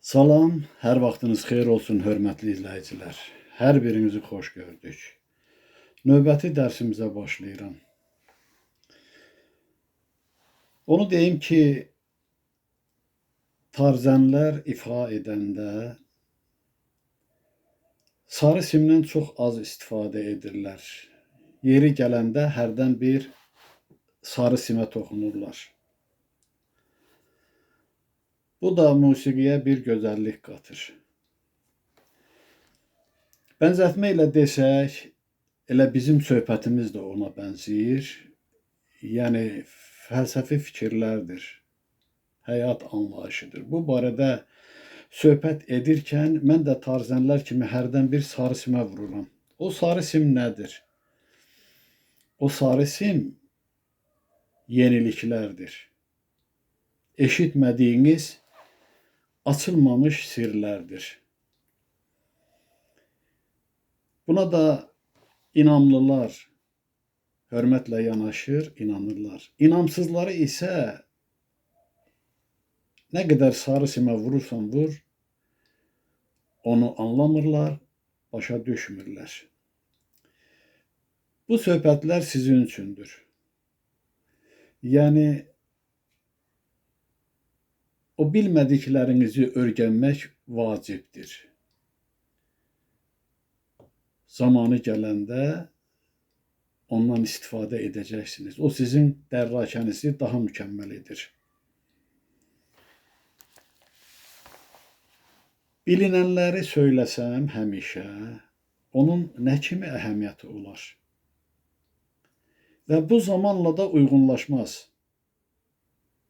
Salam, hər vaxtınız xeyir olsun, hörmətli izləyicilər. Hər birinizi xoş gördük. Növbəti dərsimizə başlayıram. Onu deyim ki, tarzənlər ifa edəndə sarı simdən çox az istifadə edirlər. Yeri gələndə hərdən bir sarı simə toxunurlar. Bu da musiqiyə bir gözəllik qatır. Bənzətmə ilə desək, elə bizim söhbətimiz də ona bənzəyir. Yəni fəlsəfi fikirlərdir, həyat anlayışıdır. Bu barədə söhbət edirkən mən də tarzənlər kimi hərdən bir sarı simə vururam. O sarı sim nədir? O sarı sim yeniliklərdir. Eşitmədiyiniz açılmamış sirlərdir. Buna da inamlılar hörmətlə yanaşır, inanırlar. İnamsızları isə nə qədər sarı simə vurursan vur, onu anlamırlar, başa düşmürlər. Bu söhbətlər sizin üçündür. Yəni, o bilmədiklərinizi öyrənmək vacibdir. Zamanı gələndə ondan istifadə edəcəksiniz. O sizin dərrakənizi daha mükəmməl edir. Bilinənləri söyləsəm həmişə, onun nə kimi əhəmiyyəti olar? Və bu zamanla da uyğunlaşmaz.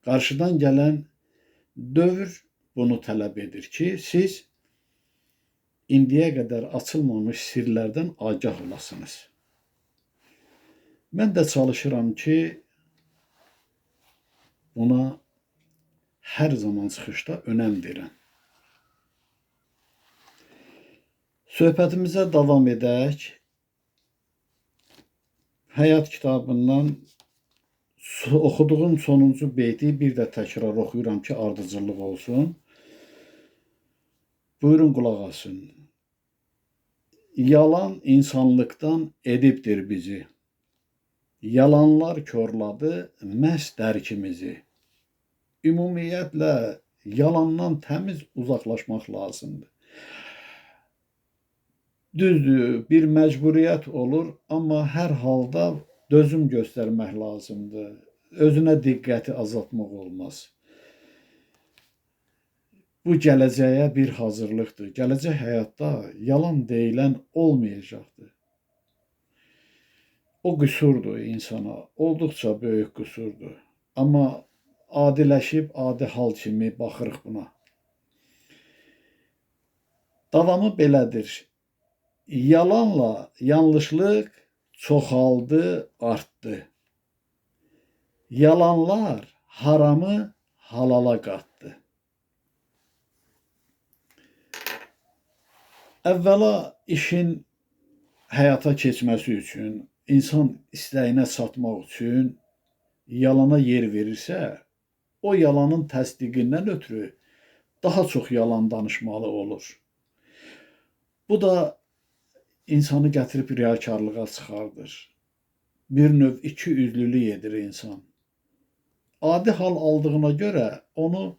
Qarşıdan gələn dövr bunu tələb edir ki, siz indiyə qədər açılmamış sirlərdən agah olasınız. Mən də çalışıram ki, buna hər zaman çıxışda önəm verəm. Söhbətimizə davam edək. Həyat kitabından oxuduğum sonuncu beyti bir də təkrar oxuyuram ki, ardıcıllıq olsun. Buyurun, qulaq asın. Yalan insanlıqdan edibdir bizi. Yalanlar körladı məhz dərkimizi. Ümumiyyətlə, yalandan təmiz uzaqlaşmaq lazımdır. Düzdür, bir məcburiyyət olur, amma hər halda dözüm göstərmək lazımdır. Özünə diqqəti azaltmaq olmaz. Bu gələcəyə bir hazırlıqdır. Gələcək həyatda yalan deyilən olmayacaqdır. O qüsurdur insana, olduqca böyük qüsurdur. Amma adiləşib, adi hal kimi baxırıq buna. Davamı belədir. Yalanla yanlışlıq çoxaldı, artdı. Yalanlar haramı halala qatdı. Əvvəla işin həyata keçməsi üçün, insan istəyinə çatmaq üçün yalana yer verirsə, o yalanın təsdiqindən ötürü daha çox yalan danışmalı olur. Bu da insanı gətirib riyakarlığa çıxardır. Bir növ iki üzlülük edir insan. Adi hal aldığına görə onu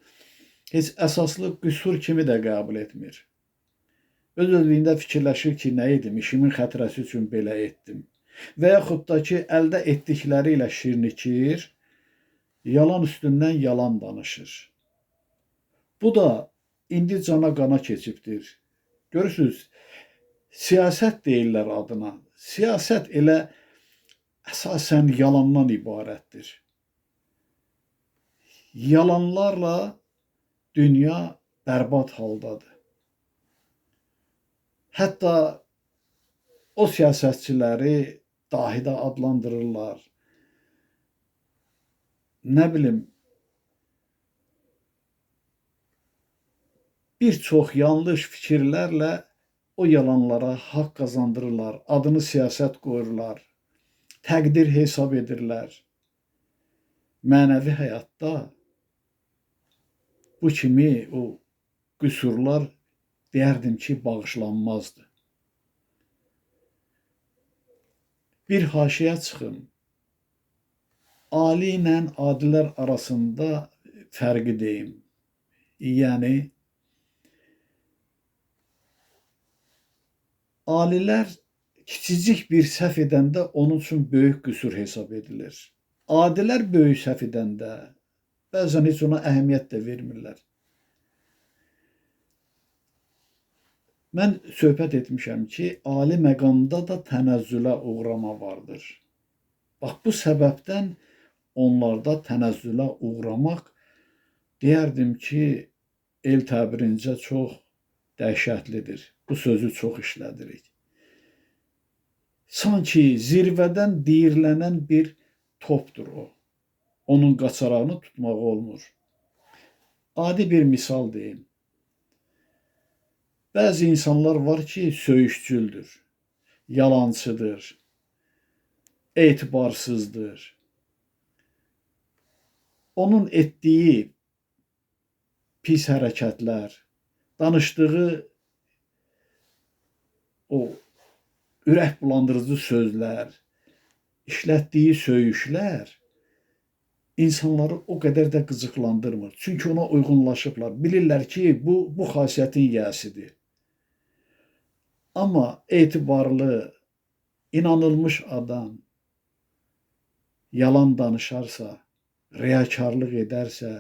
heç əsaslı qüsur kimi də qəbul etmir. Öz-özlüyündə fikirləşir ki, nə edim, işimin xətrəsi üçün belə etdim. Və yaxud da ki, əldə etdikləri ilə şirnikir, yalan üstündən yalan danışır. Bu da indi cana qana keçibdir. Görürsünüz, siyasət deyirlər adına. Siyasət elə əsasən yalandan ibarətdir. Yalanlarla dünya bərbad haldadır. Hətta o siyasətçiləri dahi də adlandırırlar. Nə bilim, bir çox yanlış fikirlərlə o yalanlara haqq qazandırırlar, adını siyasət qoyurlar, təqdir hesab edirlər. Mənəvi həyatda bu kimi o qüsurlar deyərdim ki, bağışlanmazdı. Bir haşiyə çıxım. Ali ilə adilər arasında fərqi deyim. Yəni, alilər kiçicik bir səhv edəndə onun üçün böyük qüsur hesab edilir. Adilər böyük səhv edəndə bəzən heç ona əhəmiyyət də vermirlər. Mən söhbət etmişəm ki, ali məqamda da tənəzzülə uğrama vardır. Bax, bu səbəbdən onlarda tənəzzülə uğramaq deyərdim ki, el təbirincə çox dəhşətlidir. Bu sözü çox işlədirik. Sanki zirvədən diyirlənən bir topdur o. Onun qaçarağını tutmaq olmur. Adi bir misal deyim. Bəzi insanlar var ki, söyüşçüldür, yalancıdır, etibarsızdır. Onun etdiyi pis hərəkətlər, danışdığı o ürək bulandırıcı sözlər, işlətdiyi söyüşlər insanları o qədər də qıcıqlandırmır. Çünki ona uyğunlaşıblar. Bilirlər ki, bu xasiyyətin yiyəsidir. Amma etibarlı, inanılmış adam yalan danışarsa, riyakarlıq edərsə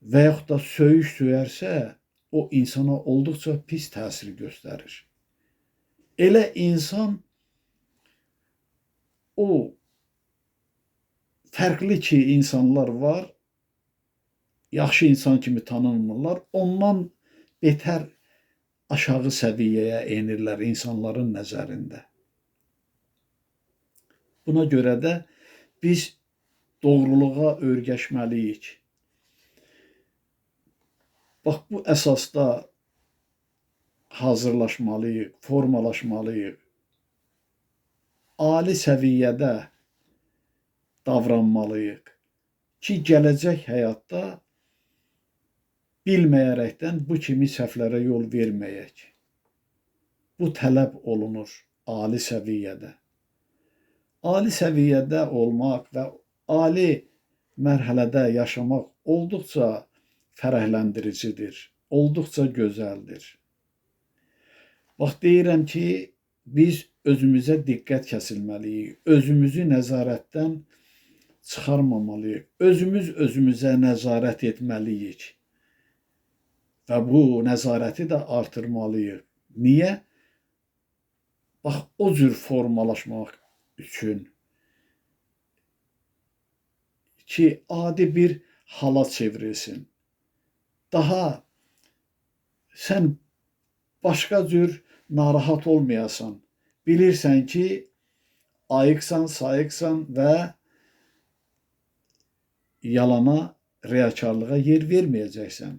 və yaxud da söyüş söyərsə, o insana olduqca pis təsir göstərir. Elə insan o fərqli ki, insanlar var, yaxşı insan kimi tanınmırlar, ondan betər aşağı səviyyəyə enirlər insanların nəzərində. Buna görə də biz doğruluğa öyrəşməliyik. Bax, bu əsasda hazırlaşmalıyıq, formalaşmalıyıq. Ali səviyyədə davranmalıyıq ki, gələcək həyatda bilməyərəkdən bu kimi səhvlərə yol verməyək. Bu tələb olunur ali səviyyədə. Ali səviyyədə olmaq və ali mərhələdə yaşamaq olduqca fərəhləndiricidir, olduqca gözəldir. Bax, deyirəm ki, biz özümüzə diqqət kəsilməliyik, özümüzü nəzarətdən çıxarmamalıyıq, özümüzə nəzarət etməliyik və bu nəzarəti də artırmalıyıq. Niyə? Bax, o cür formalaşmaq üçün ki, adi bir hala çevrilsin. Daha sən başqa cür narahat olmayasan, bilirsən ki, ayıqsan, sayıqsan və yalana, riyakarlığa yer verməyəcəksən.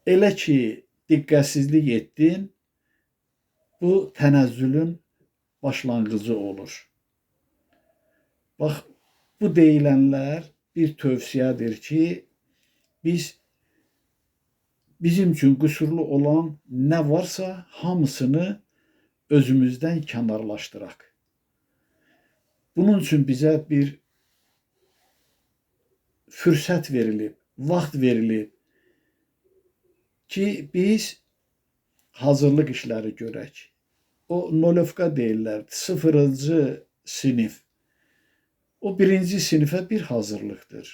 Elə ki, diqqətsizlik etdin, bu tənəzzülün başlanğıcı olur. Bax, bu deyilənlər bir tövsiyədir ki, bizim üçün qüsurlu olan nə varsa hamısını özümüzdən kənarlaşdıraq. Bunun üçün bizə bir fürsət verilib, vaxt verilib ki, biz hazırlıq işləri görək. O nolovka deyirlər, 0-cı sinif. O 1-ci sinifə bir hazırlıqdır.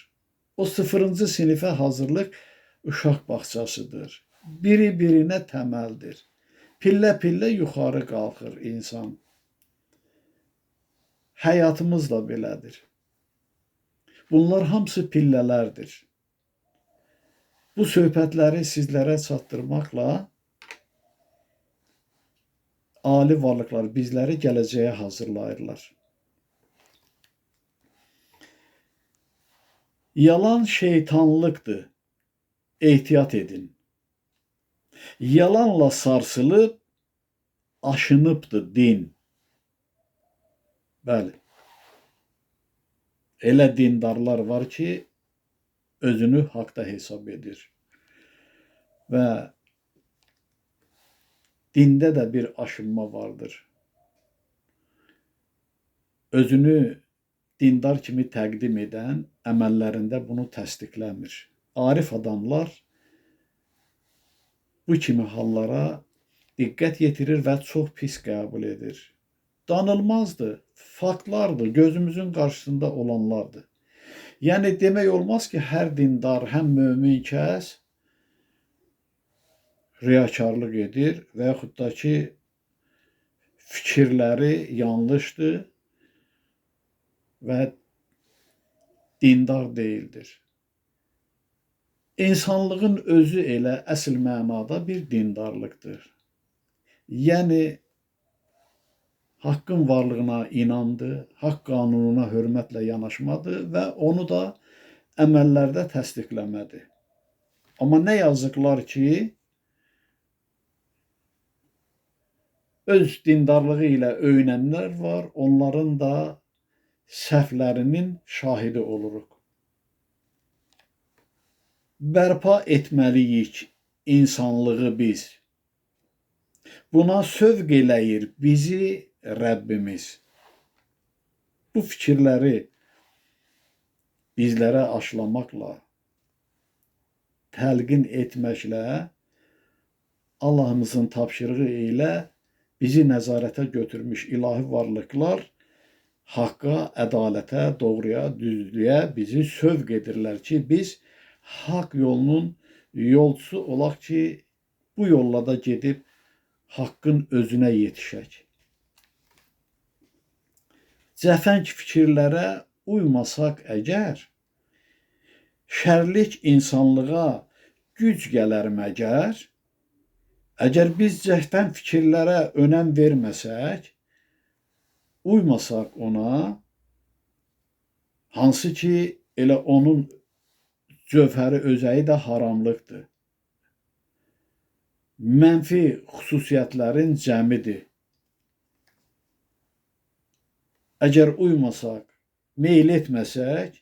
O 0-cı sinifə hazırlıq uşaq bağçasıdır. Biri-birinə təməldir. Pillə-pillə yuxarı qalxır insan. Həyatımız da belədir. Bunlar hamısı pillələrdir. Bu söhbətləri sizlərə çatdırmaqla ali varlıqlar bizləri gələcəyə hazırlayırlar. Yalan şeytanlıqdır. Ehtiyat edin. Yalanla sarsılıb, aşınıbdır din. Bəli. Elə dindarlar var ki, özünü haqda hesab edir. və dində də bir aşınma vardır. Özünü dindar kimi təqdim edən əməllərində bunu təsdiqləmir. Arif adamlar bu kimi hallara diqqət yetirir və çox pis qəbul edir. Danılmazdır, faktlardır, gözümüzün qarşısında olanlardır. Yəni demək olmaz ki, hər dindar, həm mömin kəs riyakarlıq edir və yaxud da ki, fikirləri yanlışdır və dindar deyildir. İnsanlığın özü elə əsl mənada bir dindarlıqdır. Yəni, haqqın varlığına inandı, haqq qanununa hörmətlə yanaşmadı və onu da əməllərdə təsdiqləmədi. Amma nə yazıqlar ki, öz dindarlığı ilə öyünənlər var, onların da səhvlərinin şahidi oluruq. Bərpa etməliyik insanlığı biz. Buna sövq eləyir bizi Rəbbimiz. Bu fikirləri bizlərə aşılamaqla, təlqin etməklə, Allahımızın tapşırığı ilə bizi nəzarətə götürmüş ilahi varlıqlar haqqa, ədalətə, doğruya, düzlüyə bizi sövq edirlər ki, biz haqq yolunun yolçusu olaq ki, bu yolla da gedib haqqın özünə yetişək. Cəfəng fikirlərə uymasaq əgər, şərlik insanlığa güc gələr məgər, əgər biz cəfəng fikirlərə önəm verməsək, uymasaq ona, hansı ki, elə onun cövhəri özəyi də haramlıqdır. Mənfi xüsusiyyətlərin cəmidir. Əgər uymasaq, meyil etməsək,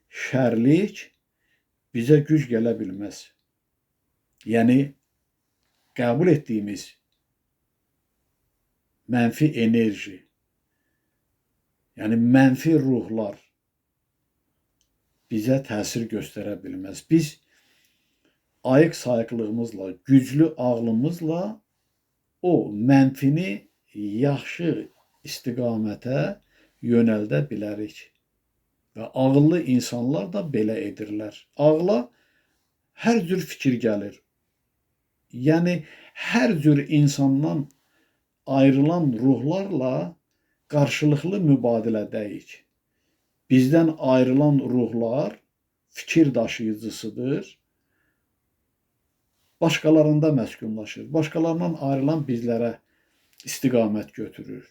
şərlik bizə güc gələ bilməz. Yəni, qəbul etdiyimiz mənfi enerji, yəni mənfi ruhlar bizə təsir göstərə bilməz. Biz ayıq-sayıqlığımızla, güclü ağlımızla o mənfini yaxşı istiqamətə yönəldə bilərik. Və ağıllı insanlar da belə edirlər. Ağla hər cür fikir gəlir. Yəni, hər cür insandan ayrılan ruhlarla qarşılıqlı mübadilədəyik. Bizdən ayrılan ruhlar fikir daşıyıcısıdır. Başqalarında məskunlaşır. Başqalarından ayrılan bizlərə istiqamət götürür.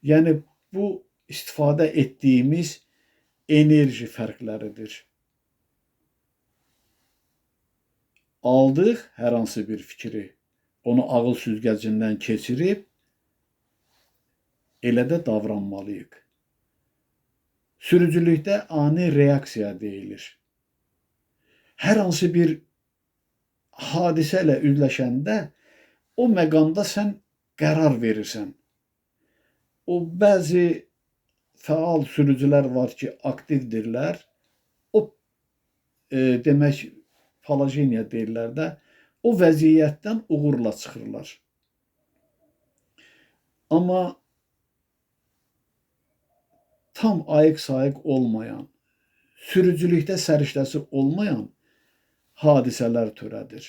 Yəni, bu istifadə etdiyimiz enerji fərqləridir. Aldıq hər hansı bir fikri, onu ağıl süzgəcindən keçirib, elə də davranmalıyıq. Sürücülükdə ani reaksiya deyilir. Hər hansı bir hadisə ilə üzləşəndə o məqamda sən qərar verirsən. O bəzi fəal sürücülər var ki, aktivdirlər. O demək, palajeniya deyirlər də, o vəziyyətdən uğurla çıxırlar. Amma tam ayıq-sayıq olmayan, sürücülükdə səriştəsi olmayan hadisələr törədir.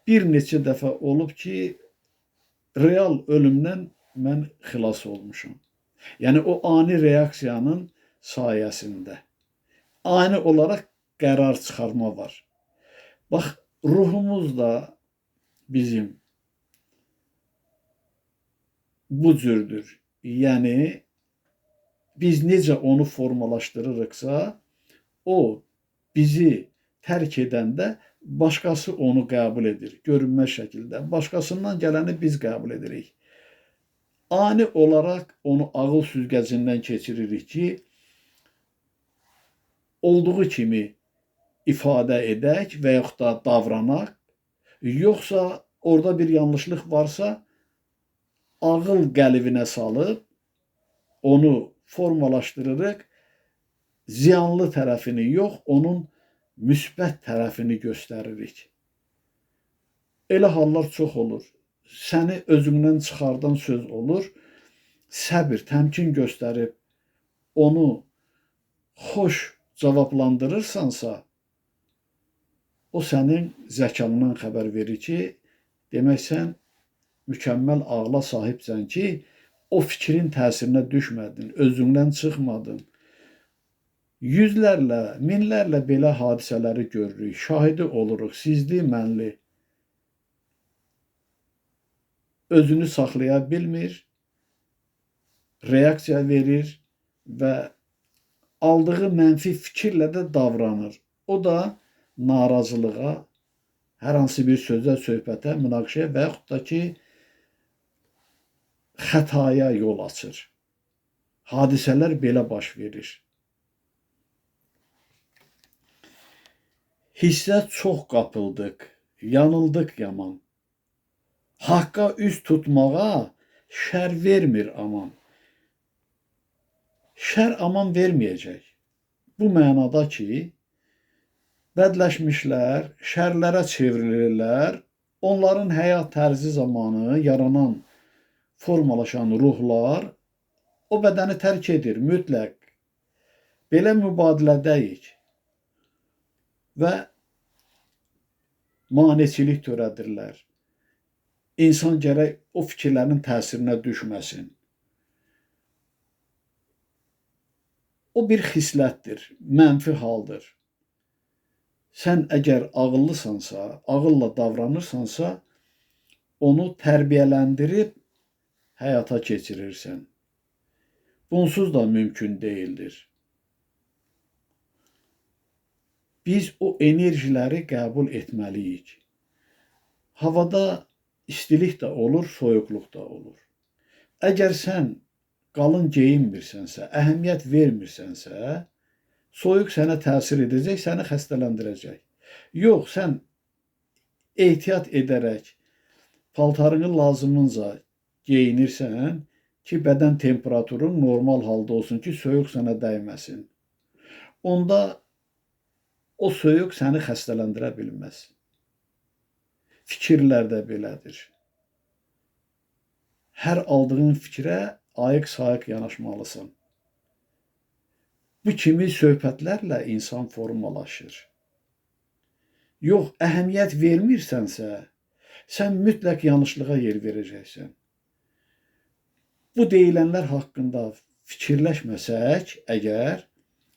Bir neçə dəfə olub ki, real ölümdən mən xilas olmuşam. Yəni, o ani reaksiyanın sayəsində. Ani olaraq qərar çıxarma var. Bax, ruhumuz da bizim bu cürdür. Yəni, biz necə onu formalaşdırırıqsa, o bizi tərk edəndə başqası onu qəbul edir, görünməz şəkildə. Başqasından gələni biz qəbul edirik. Ani olaraq onu ağıl süzgəcindən keçiririk ki, olduğu kimi ifadə edək və yaxud da davranaq, yoxsa orada bir yanlışlıq varsa, ağıl qəlivinə salıb onu formalaşdırırıq, ziyanlı tərəfini yox, onun müsbət tərəfini göstəririk. Elə hallar çox olur. Səni özündən çıxardan söz olur. Səbir, təmkin göstərib onu xoş cavablandırırsansa, o sənin zəkandan xəbər verir ki, demək sən mükəmməl ağla sahibsən ki, o fikrin təsirinə düşmədin, özündən çıxmadın. Yüzlərlə, minlərlə belə hadisələri görürük, şahidi oluruq, sizli, mənli. Özünü saxlaya bilmir, reaksiya verir və aldığı mənfi fikirlə də davranır. O da narazılığa, hər hansı bir sözə, söhbətə, münaqişəyə və yaxud da ki, xətaya yol açır. Hadisələr belə baş verir. Hissə çox qapıldıq, yanıldıq yaman. Haqqa üz tutmağa şər vermir aman. Şər aman verməyəcək. Bu mənada ki, bədləşmişlər, şərlərə çevrilirlər, onların həyat tərzi zamanı yaranan, formalaşan ruhlar o bədəni tərk edir mütləq. Belə mübadilədəyik və maneçilik törədirlər. İnsan gərək o fikirlərin təsirinə düşməsin. O bir xislətdir, mənfi haldır. Sən əgər ağıllısansa, ağılla davranırsansa, onu tərbiyələndirib həyata keçirirsən. Bunsuz da mümkün deyildir. Biz o enerjiləri qəbul etməliyik. Havada istilik də olur, soyuqluq da olur. Əgər sən qalın geyinmirsənsə, əhəmiyyət vermirsənsə, soyuq sənə təsir edəcək, səni xəstələndirəcək. Yox, sən ehtiyat edərək paltarını lazımınca geyinirsən ki, bədən temperaturun normal halda olsun ki, soyuq sənə dəyməsin. Onda o soyuq səni xəstələndirə bilməz. Fikirlər də belədir. Hər aldığın fikrə ayıq-sayıq yanaşmalısan. Bu kimi söhbətlərlə insan formalaşır. Yox, əhəmiyyət vermirsənsə, sən mütləq yanlışlığa yer verəcəksən. Bu deyilənlər haqqında fikirləşməsək, əgər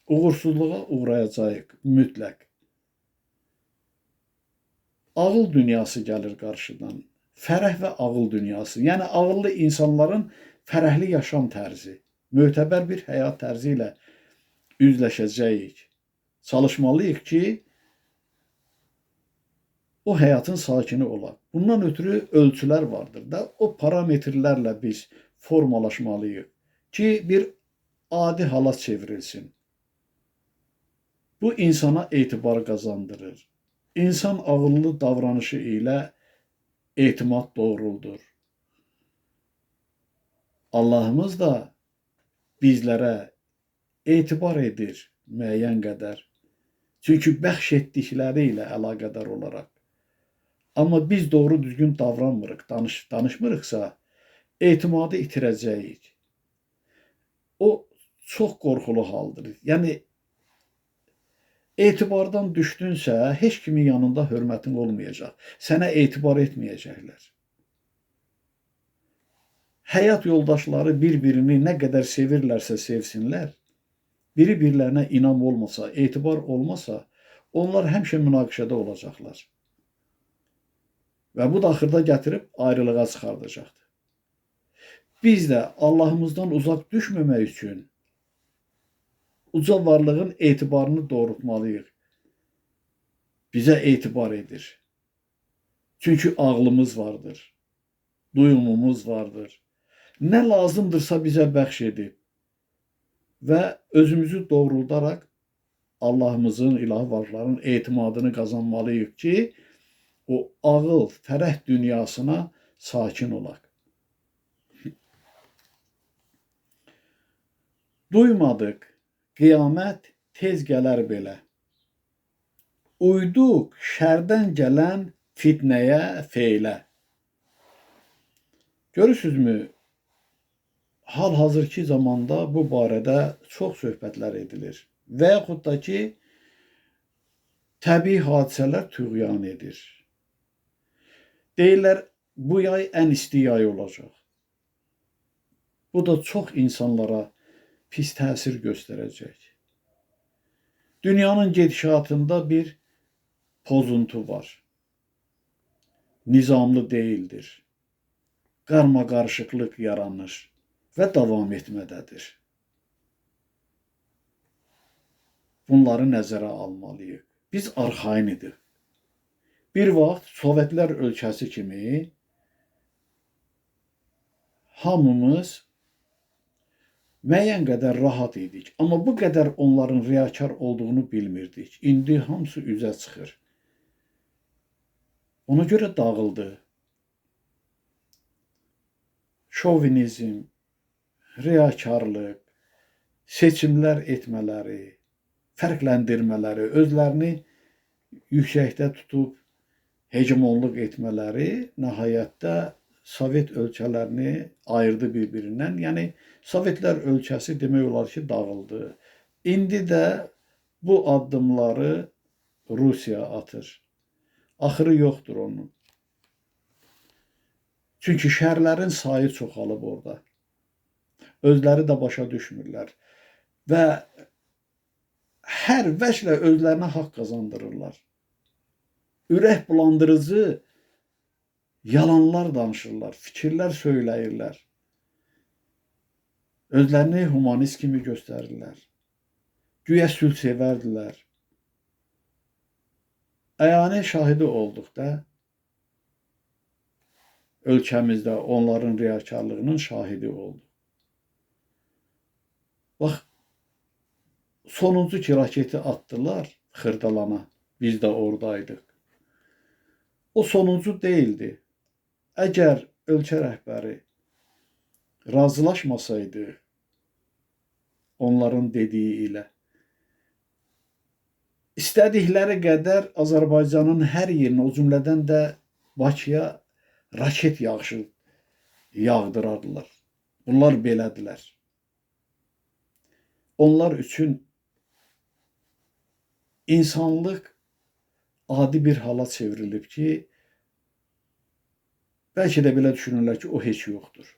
uğursuzluğa uğrayacağıq mütləq. Ağıl dünyası gəlir qarşıdan. Fərəh və ağıl dünyası. Yəni ağıllı insanların fərəhli yaşam tərzi, mötəbər bir həyat tərzi ilə üzləşəcəyik. Çalışmalıyıq ki, o həyatın sakini olaq. Bundan ötürü ölçülər vardır da, o parametrlərlə biz formalaşmalıyıq ki, bir adi hala çevrilsin. Bu insana etibar qazandırır. İnsan ağıllı davranışı ilə etimad doğruldur. Allahımız da bizlərə etibar edir müəyyən qədər. Çünki bəxş etdikləri ilə əlaqədar olaraq. Amma biz doğru düzgün davranmırıq, danışmırıqsa, etimadı itirəcəyik. O çox qorxulu haldır. Yəni, etibardan düşdünsə, heç kimin yanında hörmətin olmayacaq. Sənə etibar etməyəcəklər. Həyat yoldaşları bir-birini nə qədər sevirlərsə sevsinlər, biri-birlərinə inam olmasa, etibar olmasa, onlar həmişə münaqişədə olacaqlar. Və bu da axırda gətirib ayrılığa çıxardacaqdır. Biz də Allahımızdan uzaq düşməmək üçün uca varlığın etibarını doğrultmalıyıq. Bizə etibar edir. Çünki ağlımız vardır, duyumumuz vardır. Nə lazımdırsa bizə bəxş edib və özümüzü doğruldaraq Allah'ımızın, ilahi varlıqların etimadını qazanmalıyıq ki, o ağıl, fərəh dünyasına sakin olaq. Duymadıq, qiyamət tez gələr belə. Uyduq şərdən gələn fitnəyə, feylə. Görürsünüzmü, hal-hazırki zamanda bu barədə çox söhbətlər edilir. Və yaxud da ki, təbii hadisələr tüğyan edir. Deyirlər, bu yay ən isti yay olacaq. Bu da çox insanlara pis təsir göstərəcək. Dünyanın gedişatında bir pozuntu var. Nizamlı deyildir. Qarma-qarışıqlıq yaranır və davam etmədədir. Bunları nəzərə almalıyıq. Biz arxain idik. Bir vaxt Sovetlər ölkəsi kimi hamımız müəyyən qədər rahat idik. Amma bu qədər onların riyakar olduğunu bilmirdik. İndi hamısı üzə çıxır. Ona görə dağıldı. Şovinizm, riyakarlıq, seçimlər etmələri, fərqləndirmələri, özlərini yüksəkdə tutub hegemonluq etmələri nəhayətdə Sovet ölkələrini ayırdı bir-birindən. Yəni, Sovetlər ölkəsi demək olar ki, dağıldı. İndi də bu addımları Rusiya atır. Axırı yoxdur onun. Çünki şərlərin sayı çoxalıb orada. Özləri də başa düşmürlər. Və hər vəclə özlərinə haqq qazandırırlar. Ürək bulandırıcı yalanlar danışırlar, fikirlər söyləyirlər. Özlərini humanist kimi göstərirlər. Güya sülhsevərdilər. Əyani şahidi olduq da, ölkəmizdə onların riyakarlığının şahidi olduq. Bax, sonuncu ki raketi atdılar Xırdalana, biz də oradaydıq. O sonuncu deyildi. Əgər ölkə rəhbəri razılaşmasaydı onların dediyi ilə, istədikləri qədər Azərbaycanın hər yerinə, o cümlədən də Bakıya raket yağışı yağdırardılar. Bunlar belədilər. Onlar üçün insanlıq adi bir hala çevrilib ki, bəlkə də belə düşünürlər ki, o heç yoxdur.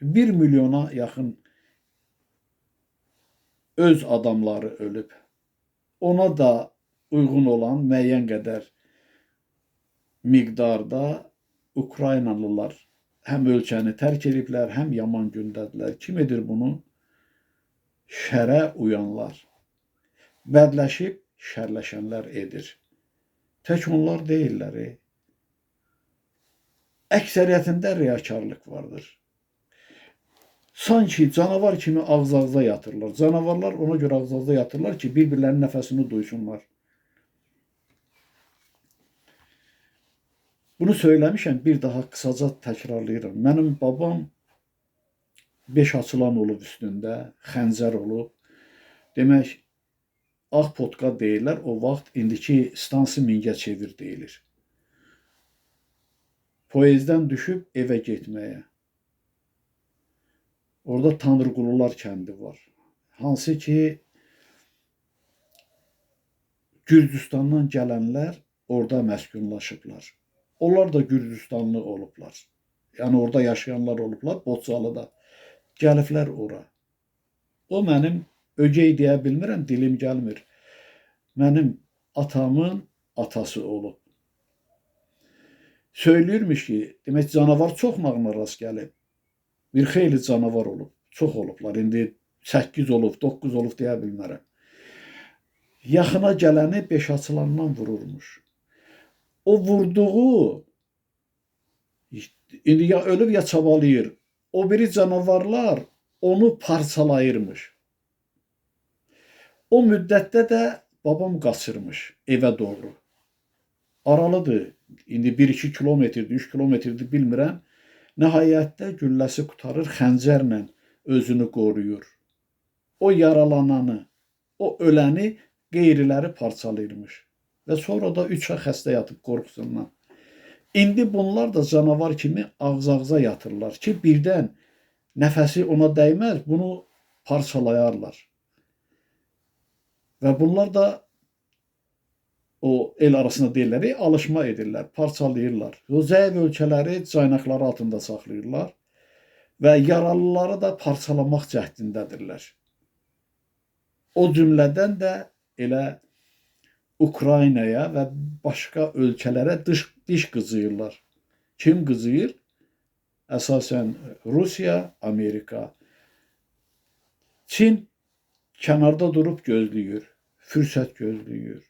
1 milyona yaxın öz adamları ölüb. Ona da uyğun olan müəyyən qədər miqdarda Ukraynalılar həm ölkəni tərk ediblər, həm yaman gündədirlər. Kim edir bunu? Şərə uyanlar. Bədləşib şərləşənlər edir. Tək onlar deyirlər. Əksəriyyətində riyakarlıq vardır. Sanki canavar kimi ağız-ağıza yatırlar. Canavarlar ona görə ağız-ağıza yatırlar ki, bir-birlərinin nəfəsini duysunlar. Bunu söyləmişəm, bir daha qısaca təkrarlayıram. Mənim babam 5 açılan olub üstündə, xəncər olub. Demək, ağ potka deyirlər, o vaxt indiki stansı Mingəçevir deyilir. Poyezddən düşüb evə getməyə. Orada Tanrıqulular kəndi var. Hansı ki, Gürcüstandan gələnlər orada məskunlaşıblar. Onlar da Gürcüstanlı olublar. Yəni, orada yaşayanlar olublar, Boçalıda. Gəliblər ora. O mənim, ögey deyə bilmirəm, dilim gəlmir. Mənim atamın atası olub. Söyləyirmiş ki, demək canavar çox nağına rast gəlib. Bir xeyli canavar olub, çox olublar. İndi 8 olub, 9 olub deyə bilmərəm. Yaxına gələni 5 açılandan vururmuş. O vurduğu, indi ya ölüb ya çabalayır. O biri canavarlar onu parçalayırmış. O müddətdə də babam qaçırmış evə doğru. Aralıdır. İndi 1-2 kilometrdir, 3 kilometrdir bilmirəm. Nəhayətdə gülləsi qurtarır, xəncərlə özünü qoruyur. O yaralananı, o öləni qeyriləri parçalayırmış. Və sonra da 3 ay xəstə yatıb qorxusundan. İndi bunlar da canavar kimi ağız-ağıza yatırlar ki, birdən nəfəsi ona dəyməz, bunu parçalayarlar. Və bunlar da o el arasında deyirlər, alışma edirlər, parçalayırlar. O zəif ölkələri caynaqları altında saxlayırlar və yaralıları da parçalamaq cəhdindədirlər. O cümlədən də elə Ukraynaya və başqa ölkələrə diş qızıyırlar. Kim qızıyır? Əsasən Rusiya, Amerika. Çin kənarda durub gözləyir, fürsət gözləyir.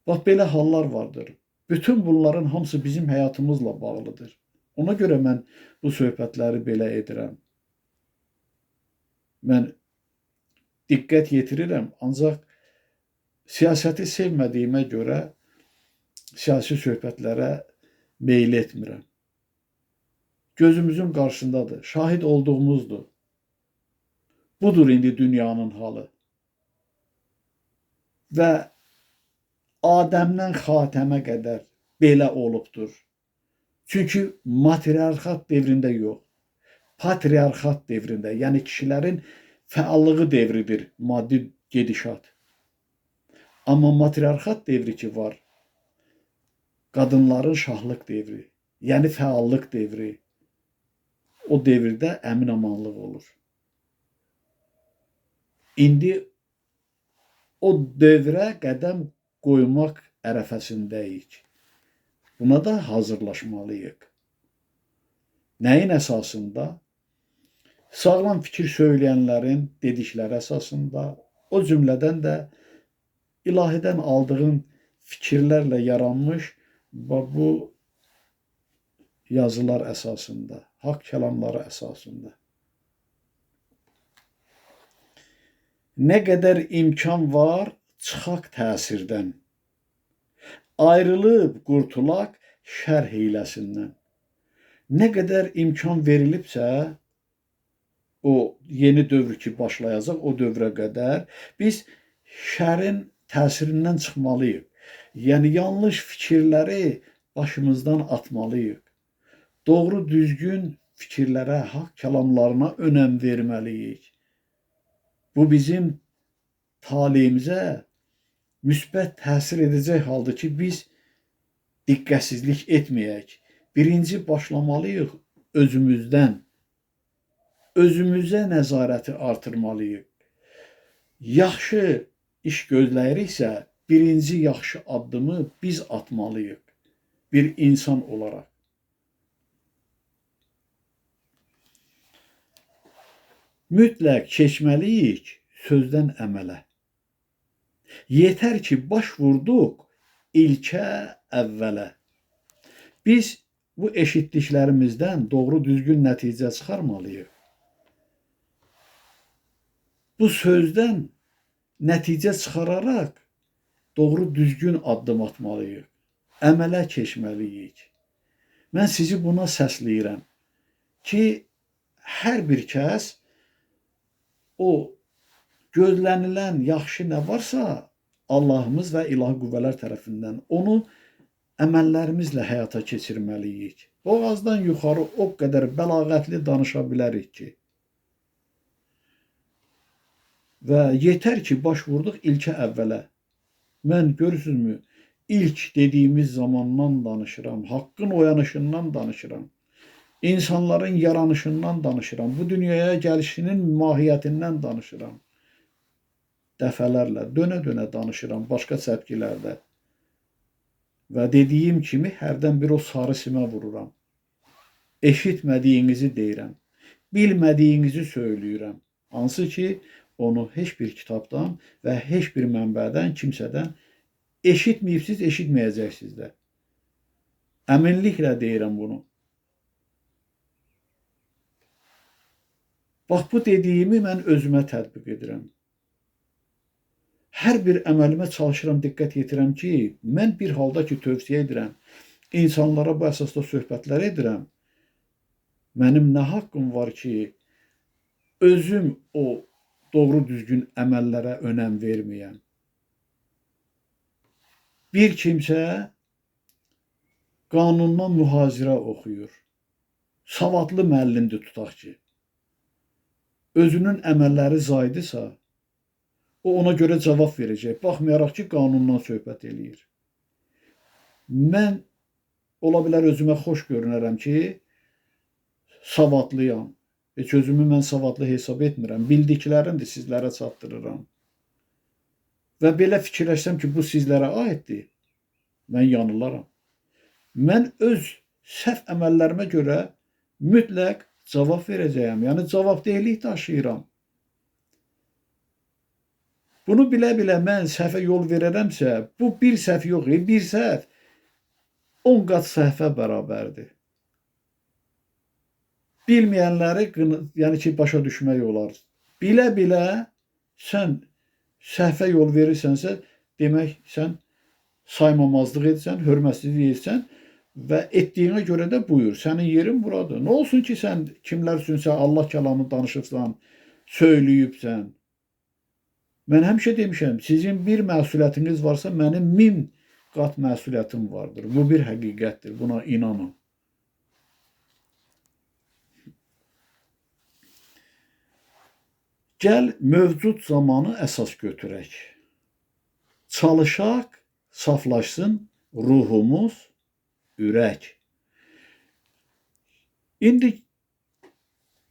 Bax, belə hallar vardır. Bütün bunların hamısı bizim həyatımızla bağlıdır. Ona görə mən bu söhbətləri belə edirəm. Mən diqqət yetirirəm, ancaq siyasəti sevmədiyimə görə siyasi söhbətlərə meyl etmirəm. Gözümüzün qarşısındadır, şahid olduğumuzdur. Budur indi dünyanın halı. Və Adəmdən Xatəmə qədər belə olubdur. Çünki matriarxat devrində yox, patriarxat devrində, yəni kişilərin fəallığı devridir maddi gedişat. Amma matriarxat devri ki var, qadınların şahlıq devri, yəni fəallıq devri. O devirdə əmin-amanlıq olur. İndi o dövrə qədəm qoymaq ərəfəsindəyik. Buna da hazırlaşmalıyıq. Nəyin əsasında? Sağlam fikir söyləyənlərin dedikləri əsasında, o cümlədən də ilahidən aldığın fikirlərlə yaranmış bu yazılar əsasında, haqq kəlamları əsasında. Nə qədər imkan var, çıxaq təsirdən. Ayrılıb qurtulaq şər hiyləsindən. Nə qədər imkan verilibsə, o yeni dövr ki başlayacaq, o dövrə qədər biz şərin təsirindən çıxmalıyıq. Yəni yanlış fikirləri başımızdan atmalıyıq. Doğru düzgün fikirlərə, haqq kəlamlarına önəm verməliyik. Bu bizim taleyimizə müsbət təsir edəcək halda ki, biz diqqətsizlik etməyək. Birinci başlamalıyıq özümüzdən. Özümüzə nəzarəti artırmalıyıq. Yaxşı iş gözləyiriksə, birinci yaxşı addımı biz atmalıyıq bir insan olaraq. Mütləq keçməliyik sözdən əmələ. Yetər ki, baş vurduq ilkə əvvələ. Biz bu eşitdiklərimizdən doğru düzgün nəticə çıxarmalıyıq. Bu sözdən nəticə çıxararaq doğru düzgün addım atmalıyıq. Əmələ keçməliyik. Mən sizi buna səsləyirəm ki, hər bir kəs o gözlənilən yaxşı nə varsa Allahımız və ilahi qüvvələr tərəfindən onu əməllərimizlə həyata keçirməliyik. Boğazdan yuxarı o qədər bəlağətli danışa bilərik ki. Və yetər ki, baş vurduq ilkə əvvələ. Mən görürsünüzmü, ilk dediyimiz zamandan danışıram, haqqın oyanışından danışıram. İnsanların yaranışından danışıram, bu dünyaya gəlişinin mahiyyətindən danışıram. Dəfələrlə, dönə-dönə danışıram başqa səpkilərdə. Və dediyim kimi, hərdən bir o sarı simə vururam. Eşitmədiyinizi deyirəm, bilmədiyinizi söyləyirəm. Hansı ki, onu heç bir kitabdan və heç bir mənbədən, kimsədən eşitməyibsiz, eşitməyəcəksiniz də. Əminliklə deyirəm bunu. Bax, bu dediyimi mən özümə tətbiq edirəm. Hər bir əməlimə çalışıram, diqqət yetirəm ki, mən bir halda ki, tövsiyə edirəm, insanlara bu əsasda söhbətlər edirəm, mənim nə haqqım var ki, özüm o doğru düzgün əməllərə önəm verməyəm. Bir kimsə qanundan mühazirə oxuyur. Savadlı müəllimdir tutaq ki, özünün əməlləri zaydısa, o ona görə cavab verəcək. Baxmayaraq ki, qanundan söhbət eləyir. Mən ola bilər özümə xoş görünərəm ki, savadlıyam. Heç özümü mən savadlı hesab etmirəm. Bildiklərimdir, sizlərə çatdırıram. Və belə fikirləşsəm ki, bu sizlərə aiddir, mən yanılaram. Mən öz səhv əməllərimə görə mütləq cavab verəcəyəm. Yəni, cavabdehlik daşıyıram. Bunu bilə-bilə mən səhvə yol verərəmsə, bu bir səhv yox, bir səhv 10 qat səhvə bərabərdir. Bilməyənləri yəni ki, başa düşmək olar. Bilə-bilə sən səhvə yol verirsənsə, demək sən saymamazlıq edirsən, hörmətsizlik edirsən və etdiyinə görə də buyur, sənin yerin buradır. Nə olsun ki, sən kimlər üçünsə Allah kəlamı danışırsan, söyləyibsən. Mən həmişə demişəm, sizin bir məsuliyyətiniz varsa, mənim 1000 qat məsuliyyətim vardır. Bu bir həqiqətdir, buna inanın. Gəl, mövcud zamanı əsas götürək. Çalışaq, saflaşsın ruhumuz, ürək. İndi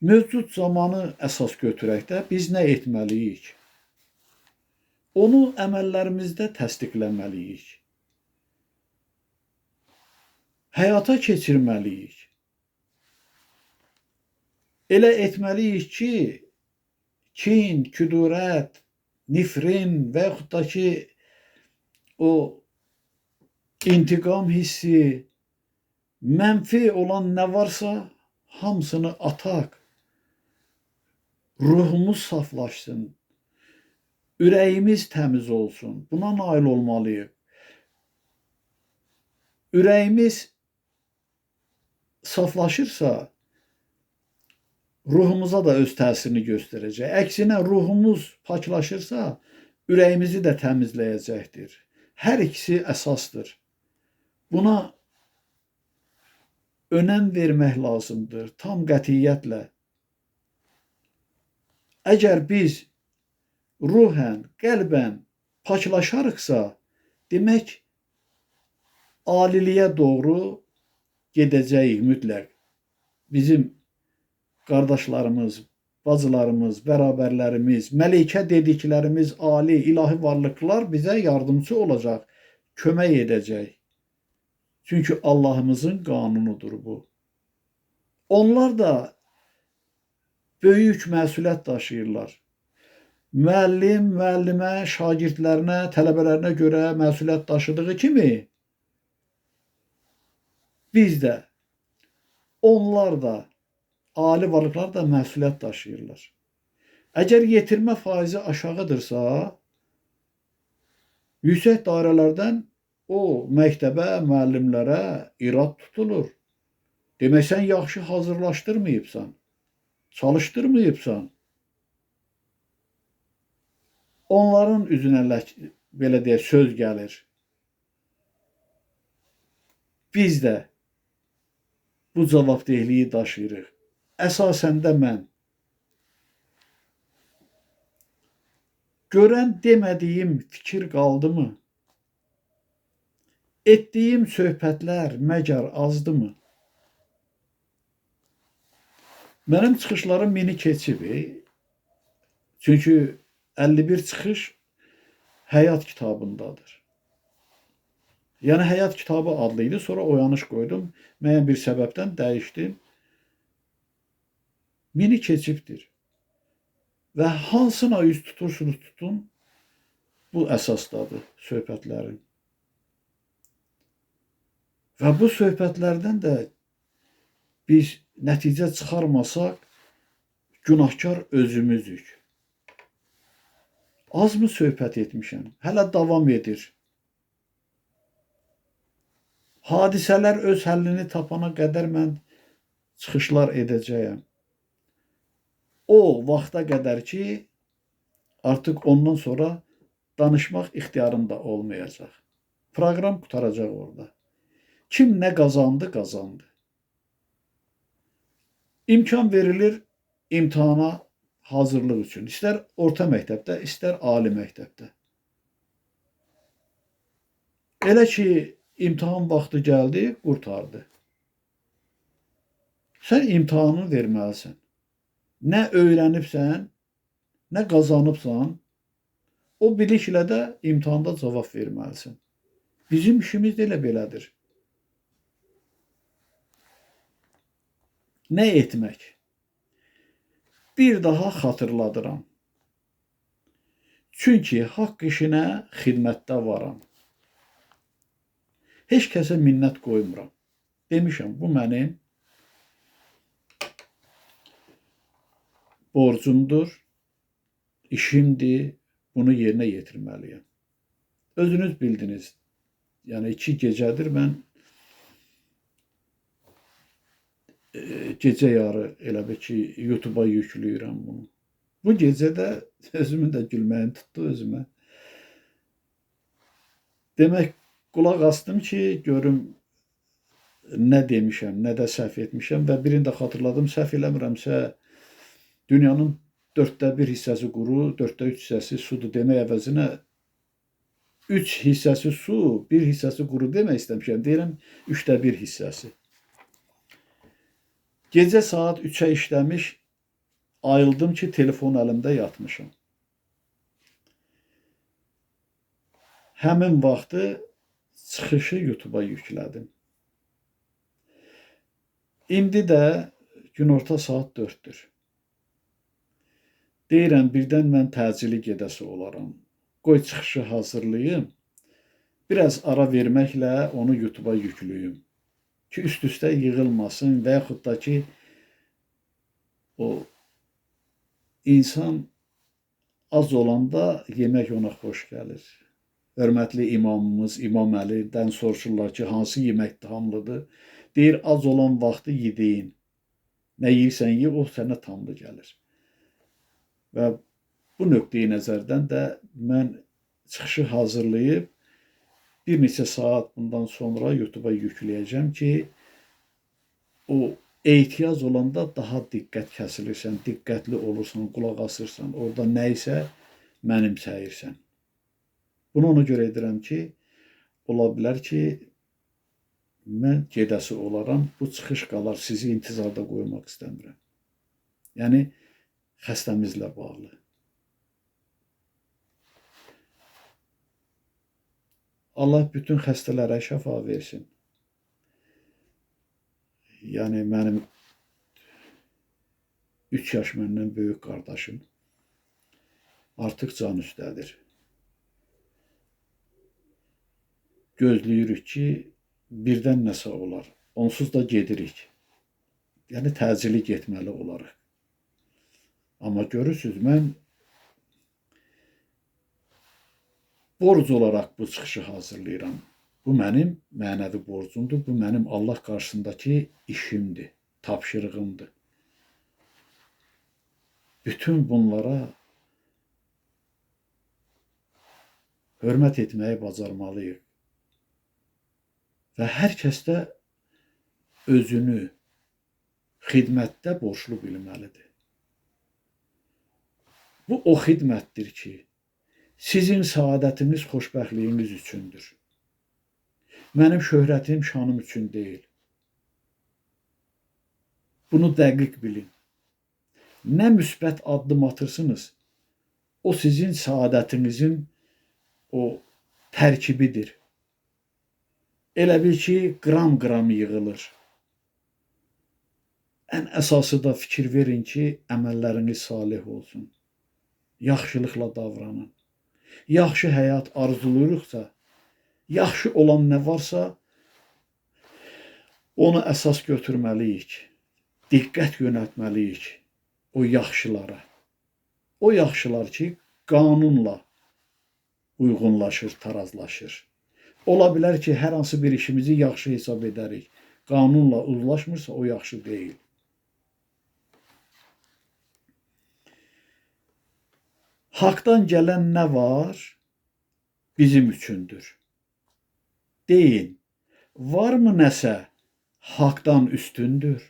mövcud zamanı əsas götürək də biz nə etməliyik? Onu əməllərimizdə təsdiqləməliyik. Həyata keçirməliyik. Elə etməliyik ki, kin, küdurət, nifrin və yaxud da ki, o intiqam hissi, mənfi olan nə varsa, hamısını ataq. Ruhumuz saflaşsın. Ürəyimiz təmiz olsun. Buna nail olmalıyıq. Ürəyimiz saflaşırsa, ruhumuza da öz təsirini göstərəcək. Əksinə, ruhumuz paklaşırsa, ürəyimizi də təmizləyəcəkdir. Hər ikisi əsasdır. Buna önəm vermək lazımdır, tam qətiyyətlə. Əgər biz ruhən, qəlbən paklaşarıqsa, demək, aliliyə doğru gedəcəyik mütləq. Bizim qardaşlarımız, bacılarımız, bərabərlərimiz, mələikə dediklərimiz ali, ilahi varlıqlar bizə yardımcı olacaq, kömək edəcək. Çünki Allahımızın qanunudur bu. Onlar da böyük məsuliyyət daşıyırlar. Müəllim, müəllimə, şagirdlərinə, tələbələrinə görə məsuliyyət daşıdığı kimi, biz də, onlar da, ali varlıqlar da məsuliyyət daşıyırlar. Əgər yetirmə faizi aşağıdırsa, yüksək dairələrdən o məktəbə, müəllimlərə irad tutulur. Demək, sən yaxşı hazırlaşdırmayıbsan, çalışdırmayıbsan. Onların üzünə belə deyək, söz gəlir. Biz də bu cavabdehliyi daşıyırıq. Əsasən də mən. Görən demədiyim fikir qaldımı? Etdiyim söhbətlər məgər azdımı? Mənim çıxışlarım mini keçib. Çünki 51 çıxış həyat kitabındadır. Yəni, həyat kitabı adlıydı, sonra oyanış qoydum, müəyyən bir səbəbdən dəyişdim. Mini keçibdir. Və hansına üz tutursunuz tutun, bu əsasdadır söhbətlərin. Və bu söhbətlərdən də biz nəticə çıxarmasaq, günahkar özümüzük. Az mı söhbət etmişəm? Hələ davam edir. Hadisələr öz həllini tapana qədər mən çıxışlar edəcəyəm. O vaxta qədər ki, artıq ondan sonra danışmaq ixtiyarında olmayacaq. Proqram qurtaracaq orada. Kim nə qazandı, qazandı. İmkan verilir imtahana hazırlıq üçün. İstər orta məktəbdə, istər ali məktəbdə. Elə ki, imtahan vaxtı gəldi, qurtardı. Sən imtahanını verməlisən. Nə öyrənibsən, nə qazanıbsan, o biliklə də imtahanda cavab verməlisən. Bizim işimiz də elə belədir. Nə etmək? Bir daha xatırladıram. Çünki haqq işinə xidmətdə varam. Heç kəsə minnət qoymuram. Demişəm, bu mənim borcumdur, işimdir, bunu yerinə yetirməliyəm. Özünüz bildiniz, yəni 2 gecədir mən gecə yarı elə bir ki, YouTube-a yükləyirəm bunu. Bu gecə də özümün də gülməyim tutdu özümə. Demək, qulaq asdım ki, görüm nə demişəm, nə də səhv etmişəm və birini də xatırladım, səhv eləmirəmsə, dünyanın 1/4 hissəsi quru, 3/4 hissəsi sudur demək əvəzinə 3 hissəsi su, 1 hissəsi quru demək istəmişəm. Deyirəm 1/3 hissəsi. Gecə saat 3-ə işləmiş, ayıldım ki, telefon əlimdə yatmışım. Həmin vaxtı çıxışı YouTube-a yüklədim. İndi də günorta saat 4-dür. Deyirəm, birdən mən təcili gedəsi olaram. Qoy çıxışı hazırlayım. Biraz ara verməklə onu YouTube-a yükləyim. Ki, üst-üstə yığılmasın və yaxud da ki, o insan az olanda yemək ona xoş gəlir. Hörmətli imamımız İmam Əlidən soruşurlar ki, hansı yemək tamlıdır? Deyir, az olan vaxtı yedeyin. Nə yeyirsən ye, o sənə tamlı gəlir. Və bu nöqteyi nəzərdən də mən çıxışı hazırlayıb bir neçə saat bundan sonra YouTube-a yükləyəcəm ki, o ehtiyac olanda daha diqqət kəsilirsən, diqqətli olursan, qulaq asırsan, orada nə isə mənimsəyirsən. Bunu ona görə edirəm ki, ola bilər ki, mən gedəsi olaram, bu çıxış qalar, sizi intizarda qoymaq istəmirəm. Yəni, xəstəmizlə bağlı. Allah bütün xəstələrə şəfa versin. Yəni, mənim 3 yaş məndən böyük qardaşım artıq can üstədir. Gözləyirik ki, birdən nəsə olar. Onsuz da gedirik. Yəni, təcili getməli olarıq. Amma görürsünüz, mən borc olaraq bu çıxışı hazırlayıram. Bu mənim mənəvi borcumdur, bu mənim Allah qarşısındakı işimdir, tapşırığımdır. Bütün bunlara hörmət etməyi bacarmalıyıq. Və hər kəs də özünü xidmətdə borçlu bilməlidir. Bu o xidmətdir ki, sizin saadətiniz, xoşbəxtliyiniz üçündür. Mənim şöhrətim, şanım üçün deyil. Bunu dəqiq bilin. Nə müsbət addım atırsınız, o sizin saadətinizin o tərkibidir. Elə bil ki, qram-qram yığılır. Ən əsası da fikir verin ki, əməlləriniz salih olsun. Yaxşılıqla davranın. Yaxşı həyat arzulayırıqsa, yaxşı olan nə varsa, onu əsas götürməliyik. Diqqət yönəltməliyik o yaxşılara. O yaxşılar ki, qanunla uyğunlaşır, tarazlaşır. Ola bilər ki, hər hansı bir işimizi yaxşı hesab edərik. Qanunla uzlaşmırsa o yaxşı deyil. Haqdan gələn nə var? Bizim üçündür. Deyin, varmı nəsə haqdan üstündür?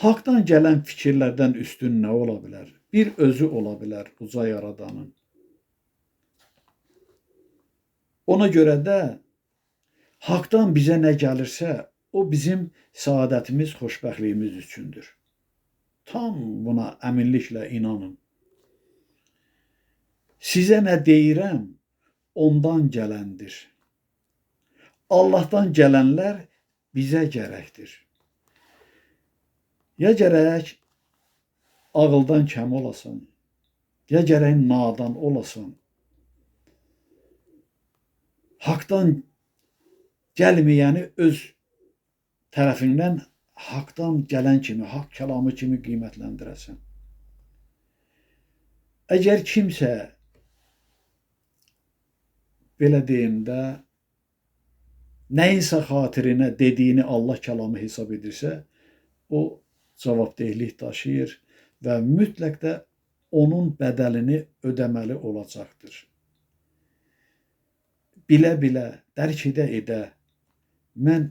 Haqdan gələn fikirlərdən üstün nə ola bilər? Bir özü ola bilər uca yaradanın. Ona görə də haqdan bizə nə gəlirsə, o bizim səadətimiz, xoşbəxtliyimiz üçündür. Tam buna əminliklə inanın. Sizə nə deyirəm, ondan gələndir. Allahdan gələnlər bizə gərəkdir. Ya gərək ağıldan kəm olasan, ya gərək nadan olasan. Haqdan gəlməyəni öz tərəfindən haqdan gələn kimi, haqq kəlamı kimi qiymətləndirəsən. Əgər kimsə belə deyim də, nəyinsə xatirinə dediyini Allah kəlamı hesab edirsə, o cavabdehlik daşıyır və mütləq də onun bədəlini ödəməli olacaqdır. Bilə-bilə, dərk edə, mən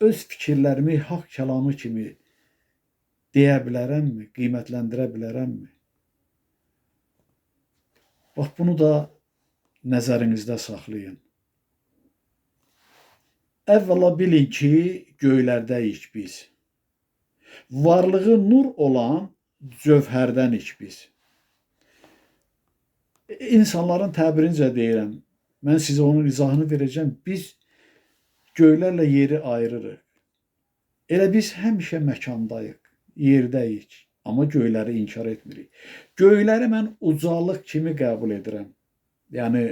öz fikirlərimi haqq kəlamı kimi deyə bilərəmmi, qiymətləndirə bilərəmmi? Bax, bunu da nəzərinizdə saxlayın. Əvvəla bilin ki, göylərdəyik biz. Varlığı nur olan cövhərdənik biz. İnsanların təbirincə deyirəm, mən sizə onun izahını verəcəm. Biz göylərlə yeri ayırırıq. Elə biz həmişə məkandayıq, yerdəyik, amma göyləri inkar etmirik. Göyləri mən ucalıq kimi qəbul edirəm. Yəni,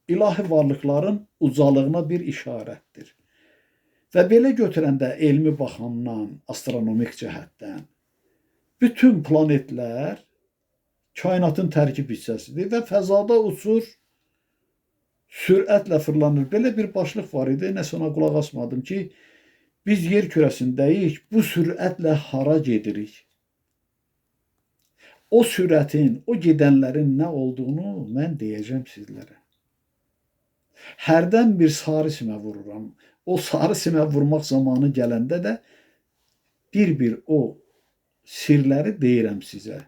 ilahi varlıqların ucalığına bir işarətdir. Və belə götürəndə elmi baxımdan, astronomik cəhətdən, bütün planetlər kainatın tərkib hissəsidir və fəzada uçur, sürətlə fırlanır. Belə bir başlıq var idi, nəsə ona qulaq asmadım ki, biz yer kürəsindəyik, bu sürətlə hara gedirik? O sürətin, o gedənlərin nə olduğunu mən deyəcəm sizlərə. Hərdən bir sarı simə vururam. O sarı simə vurmaq zamanı gələndə də bir o sirləri deyirəm sizə.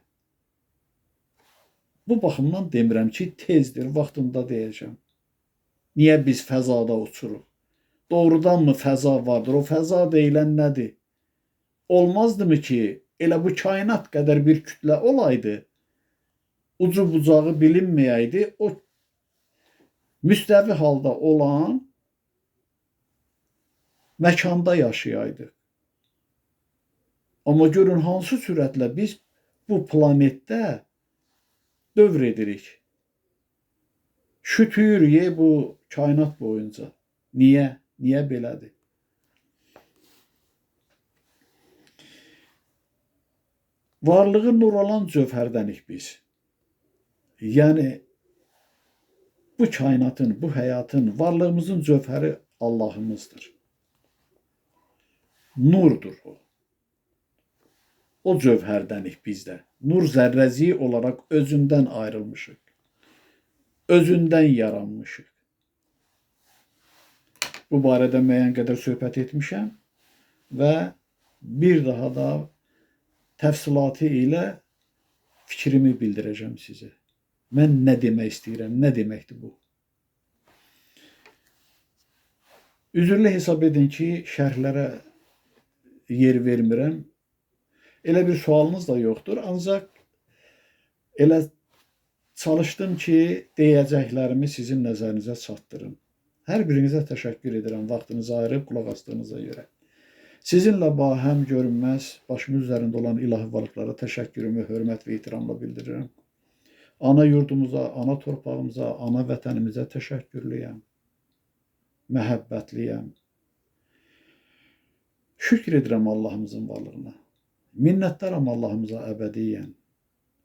Bu baxımdan demirəm ki, tezdir, vaxtında deyəcəm. Niyə biz fəzada uçuruq? Doğrudanmı fəza vardır? O fəza deyilən nədir? Olmazdımı ki, elə bu kainat qədər bir kütlə olaydı, ucu bucağı bilinməyəydi, o müstəvi halda olan məkanda yaşayaydı. Amma görün, hansı sürətlə biz bu planetdə dövr edirik. Şütüyürük bu kainat boyunca. Niyə? Niyə belədir? Varlığı nur olan cövhərdənik biz. Yəni, bu kainatın, bu həyatın, varlığımızın cövhəri Allahımızdır. Nurdur o. O cövhərdənik bizdə. Nur zərrəciyi olaraq özündən ayrılmışıq. Özündən yaranmışıq. Bu barədə müəyyən qədər söhbət etmişəm və bir daha da təfsilatı ilə fikrimi bildirəcəm sizə. Mən nə demək istəyirəm, nə deməkdir bu? Üzürlü hesab edin ki, şərhlərə yer vermirəm. Elə bir sualınız da yoxdur, ancaq elə çalışdım ki, deyəcəklərimi sizin nəzərinizə çatdırım. Hər birinizə təşəkkür edirəm vaxtınızı ayırıb qulaq asdığınıza görə. Sizinlə bahəm görünməz, başımız üzərində olan ilahi varlıqlara təşəkkürümü hörmət və ehtiramla bildirirəm. Ana yurdumuza, ana torpağımıza, ana vətənimizə təşəkkürlüyəm. Məhəbbətliyəm. Şükür edirəm Allahımızın varlığına. Minnətdaram Allahımıza əbədiyyən.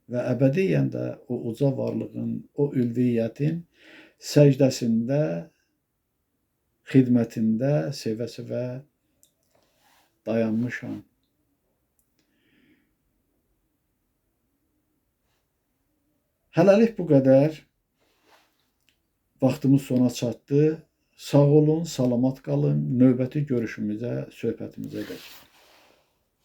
və əbədiyyən də o uca varlığın, o ülviyyətin səcdəsində, xidmətində sevə-sevə dayanmışam. Hələlik bu qədər. Vaxtımız sona çatdı. Sağ olun, salamat qalın. Növbəti görüşümüzə, söhbətimizə qədər.